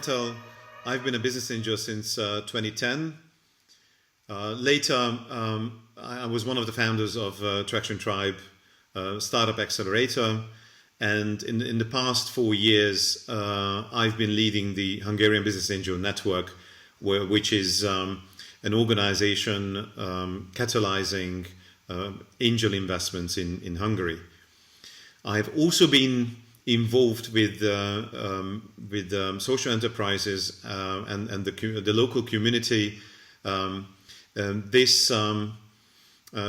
title, I've been a business angel since 2010. Later, I was one of the founders of Traction Tribe, Startup Accelerator, and in the past 4 years, I've been leading the Hungarian Business Angel Network, which is an organization catalyzing angel investments in Hungary. I've also been involved with social enterprises and the local community. This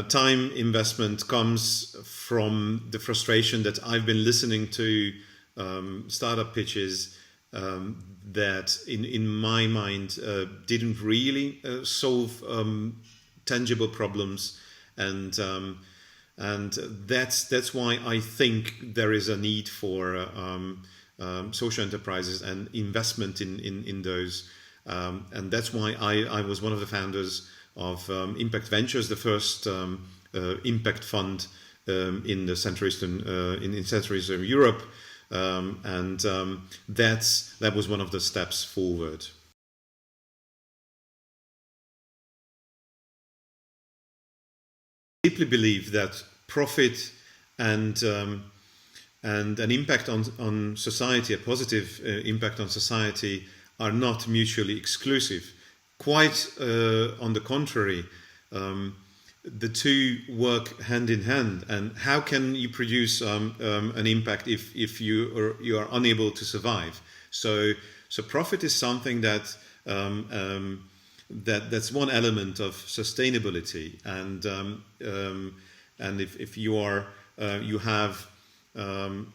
time investment comes from the frustration that I've been listening to startup pitches that in my mind didn't really solve tangible problems, and that's why I think there is a need for social enterprises and investment in those, and that's why I was one of the founders of Impact Ventures, the first impact fund in the Central Eastern Europe, and that was one of the steps forward. I deeply believe that profit and an impact on society, a positive impact on society, are not mutually exclusive. Quite on the contrary, the two work hand in hand. And how can you produce an impact if you are unable to survive? So profit is something that that's one element of sustainability, and if you are you have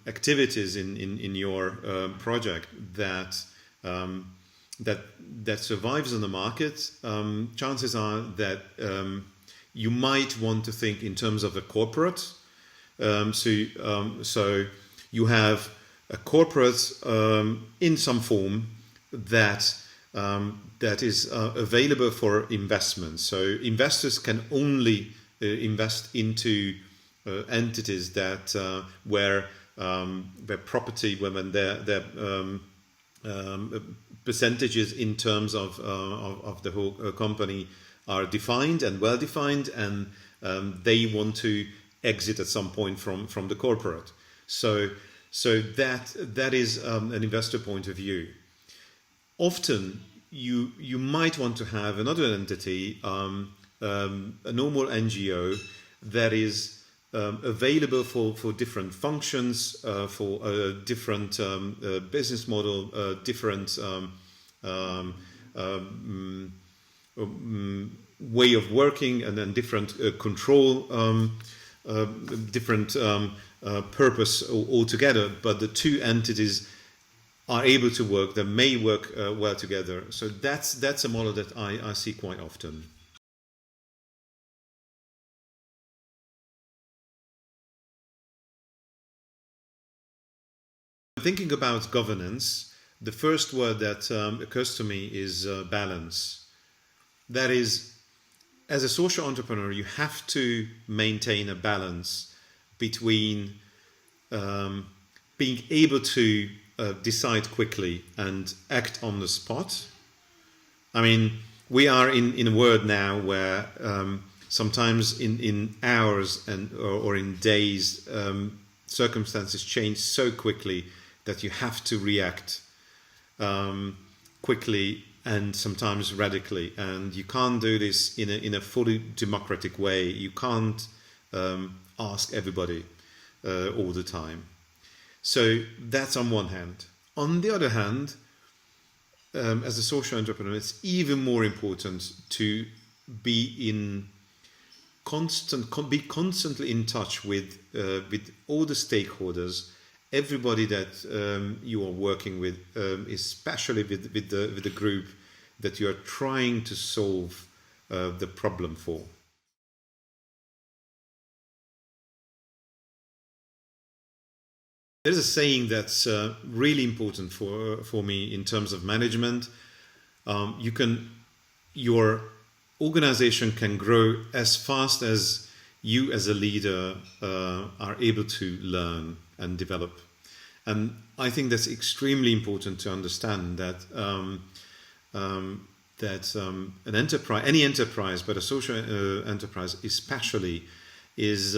activities in your project that survives on the market, chances are that you might want to think in terms of a corporate. So you have a corporate in some form that is available for investment. So investors can only invest into entities that where property, when their percentages in terms of the whole company are defined and well defined, and they want to exit at some point from the corporate. So that is an investor point of view. Often you might want to have another entity, a normal NGO that is available for different functions, for different business model, different way of working, and then different control, different purpose altogether. But the two entities are able to work, they may work well together. So that's a model that I see quite often. Thinking about governance, the first word that occurs to me is balance. That is, as a social entrepreneur, you have to maintain a balance between being able to decide quickly and act on the spot. I mean, we are in a world now where sometimes in hours or in days, circumstances change so quickly that you have to react quickly and sometimes radically, and you can't do this in a fully democratic way. You can't ask everybody all the time. So that's on one hand. On the other hand, as a social entrepreneur, it's even more important to be constantly in touch with all the stakeholders, everybody that you are working with, especially with the group that you are trying to solve the problem for. There's a saying that's really important for me in terms of management. Your organization can grow as fast as you as a leader are able to learn and develop. And I think that's extremely important to understand that an enterprise, any enterprise, but a social enterprise especially, is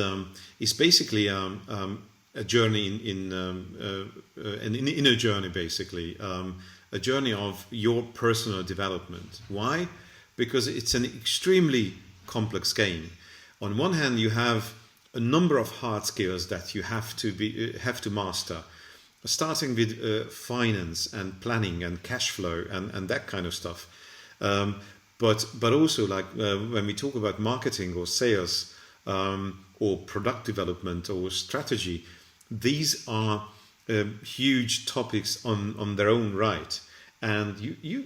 basically a journey in a journey, basically a journey of your personal development. Why? Because it's an extremely complex game. On one hand, you have a number of hard skills that you have to master, starting with finance and planning and cash flow and that kind of stuff. But also, like when we talk about marketing or sales or product development or strategy, these are huge topics on their own right, and you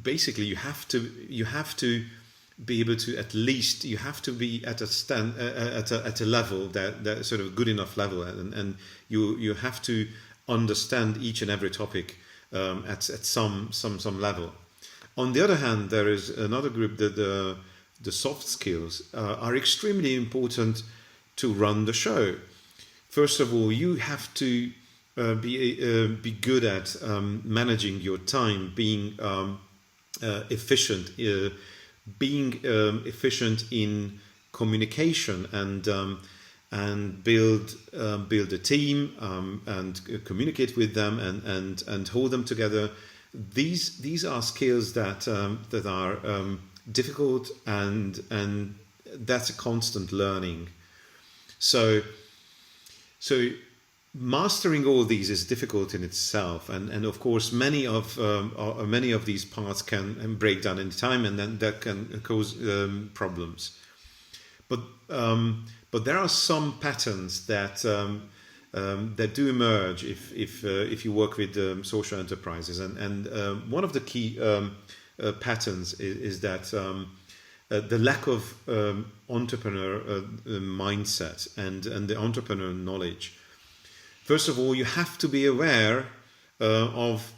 basically you have to be able to, at least you have to be at a level that sort of good enough level, and you have to understand each and every topic at some level. On the other hand, there is another group that the soft skills are extremely important to run the show. First of all, you have to be good at managing your time, being efficient, being efficient in communication, and build a team and communicate with them and hold them together. These are skills that are difficult, and that's a constant learning. So mastering all these is difficult in itself, and of course many of these parts can break down in time, and then that can cause problems. But there are some patterns that do emerge if you work with social enterprises, and one of the key patterns is that the lack of entrepreneur mindset and the entrepreneur knowledge. First of all, you have to be aware of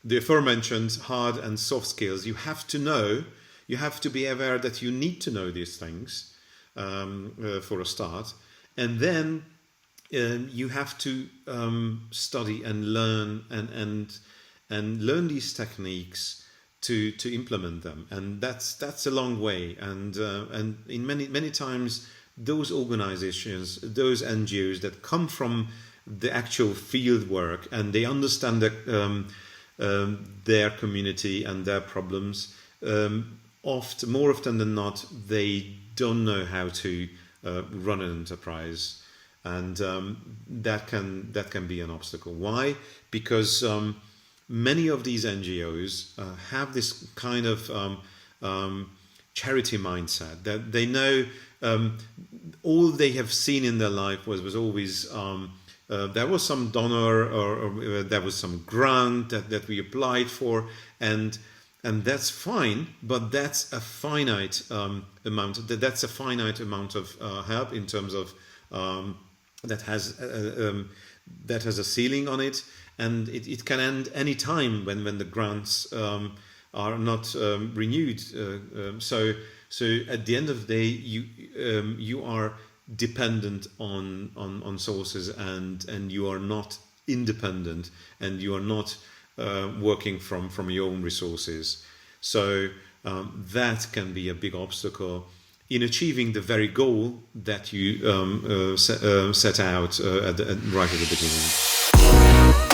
the aforementioned hard and soft skills. You have to be aware that you need to know these things for a start, and then you have to study and learn and learn these techniques to implement them, and that's a long way. And in many times, those organizations, those NGOs that come from the actual field work and they understand their community and their problems, more often than not, they don't know how to run an enterprise, and that can be an obstacle. Why? Because many of these NGOs have this kind of charity mindset, that they know all they have seen in their life was always there was some donor or there was some grant that we applied for, and that's fine, but that's a finite amount. That's a finite amount of help in terms of that has a ceiling on it, and it can end any time when the grants are not renewed. So at the end of the day, you are dependent on sources, and you are not independent, and you are not working from your own resources. So that can be a big obstacle in achieving the very goal that you set out right at the beginning.